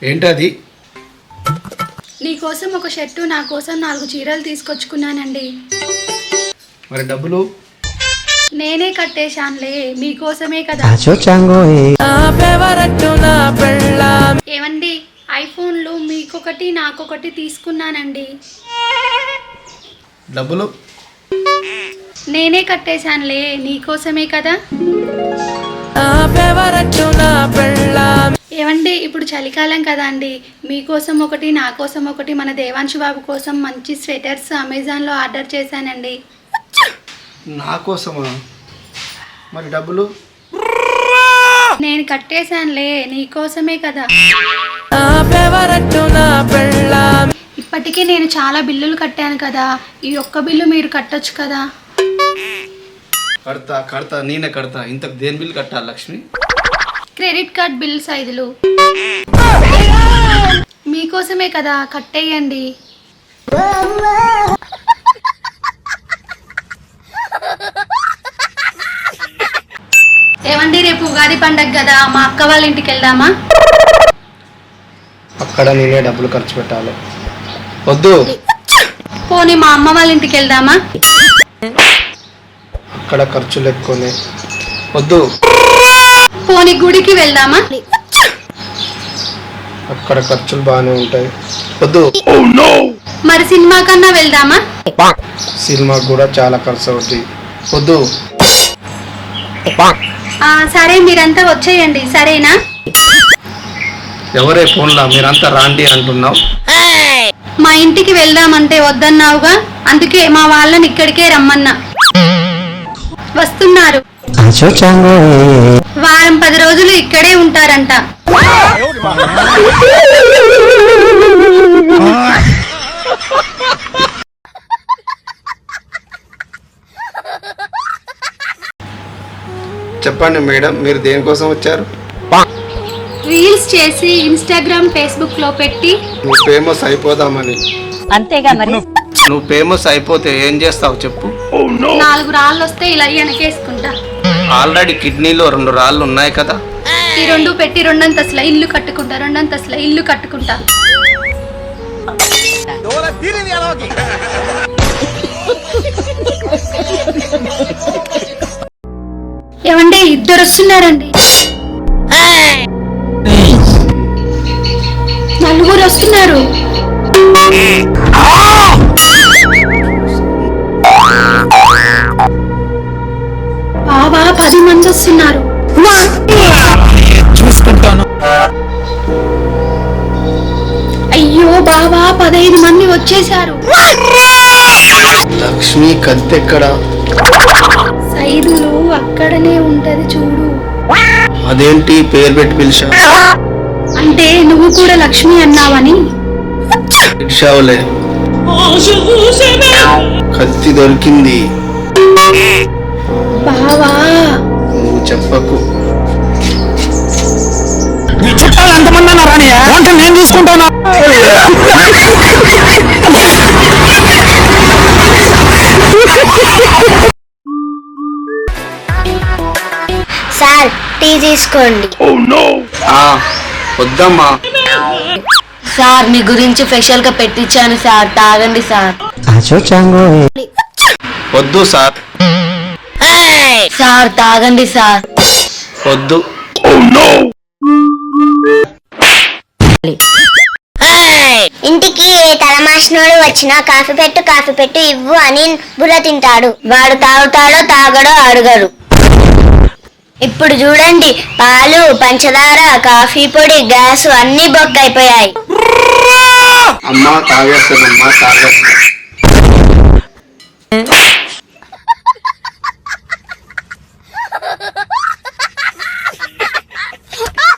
ఏంటది? నీకోసం ఒక షర్టు, నా కోసం 4 చీరలు తీసుకొచ్చుకున్నానండి. మరి డబ్బులు? నేనే కట్టేశానులే, మీకోసమే కదా. ఏమండి, ఐఫోన్లు మీకొకటి నాకొకటి తీసుకున్నానండి. డబ్బులు? నేనే కట్టేశానులే, నీకోసమే కదా. ఏమండి, ఇప్పుడు చలికాలం కదా అండి, మీకోసం ఒకటి నా కోసం ఒకటి మన దేవాంశు బాబు కోసం మంచి స్వెటర్స్ అమెజాన్లో ఆర్డర్ చేశానండి. నా కోసమా? మరి డబ్బులు? నేను కట్టేశానులే, నీకోసమే కదా. ఇప్పటికే నేను చాలా బిల్లులు కట్టాను కదా, ఈ ఒక్క బిల్లు మీరు కట్టొచ్చు కదా. కడతా నేనే కడతా. ఇంతకు దేని బిల్లు కట్టాలి లక్ష్మి? Credit card bill 5. మీకోసమే కదా, కట్టేయండి. ఏమండి, రేపు ఉగాది పండగ కదా, మా అక్క వాళ్ళ ఇంటికి వెళ్దామా? అక్కడ నేనే డబ్బులు ఖర్చు పెట్టాలి. వద్దు. పోనీ మా అమ్మ వాళ్ళ ఇంటికి వెళ్దామా? అక్కడ ఖర్చులు ఎక్కువనే. వద్దు. పోనీ గుడికి వెళ్దామా? అక్కడ ఖర్చులు బాగానే ఉంటాయి. వద్దు. మరి సినిమా కన్నా వెళ్దామా? సినిమాకి కూడా చాలా ఖర్చు అవుతాయి. వద్దు. సరే, మీరంతా వచ్చేయండి, సరేనా? ఎవరే ఫోన్లా మీరంతా రాండి అంటున్నావు? మా ఇంటికి వెళ్దామంటే వద్దన్నావుగా, అందుకే మా వాళ్ళని ఇక్కడికే రమ్మన్నా. వస్తున్నారు. వారం 10 రోజులు ఇక్కడే ఉంటారంట. చెప్పండి మేడం, మీరు దేనికోసం వచ్చారు? రీల్స్ చేసి ఇన్స్టాగ్రామ్, ఫేస్బుక్ లో పెట్టి నువ్వు ఫేమస్ అయిపోదామని. అంతేగా మరి. నువ్వు ఫేమస్ అయిపోతే ఏం చేస్తావు చెప్పు? 4 రాళ్ళు వస్తే ఇలా వెనకేసుకుంటా. ఆల్రెడీ కిడ్నీలో 2 రాళ్ళు ఉన్నాయి కదా. ఈ 2 పెట్టి 2 అంతస్తుల ఇల్లు కట్టుకుంటా, 2 అంతస్తుల ఇల్లు కట్టుకుంటా. ఏమండి, 2 వస్తున్నారండి. 4 వస్తున్నారు. బాబా 10 మంది వస్తున్నారు. చూసుకుంటాను. అయ్యో బాబా, 15 మంది వచ్చేసారు. లక్ష్మి కత్తెక్కడ? సైదులు అక్కడనే ఉంటది చూడు. అదేంటి పేరు పెట్టి పిలిచా? అంటే నువ్వు కూడా లక్ష్మి అన్నావని. పిలిచావులే. కత్తి దొరికింది. బావా నువ్వు చెప్పకు. నీ చుట్టాలు ఎంతమంది అన్నా రాని, వంట నేను చూసుకుంటాను. సార్, టీ తీసుకోండి. వద్దమ్మా. సార్, మీ గురించి స్పెషల్ గా పెట్టించాను సార్, తాగండి సార్. వద్దు సార్. సార్ తాగండి సార్. వద్దు. ఇంటికి ఏ తలమాసినోడు వచ్చినా కాఫీ పెట్టు ఇవ్వు అని బుర్ర తింటాడు. వాడు తాగుతాడో తాగడో అడగరు. ఇప్పుడు చూడండి, పాలు, పంచదార, కాఫీ పొడి, గ్యాస్ అన్ని బొక్క అయిపోయాయి. అమ్మా తాగేస్తానమ్మా, తాగేస్తా.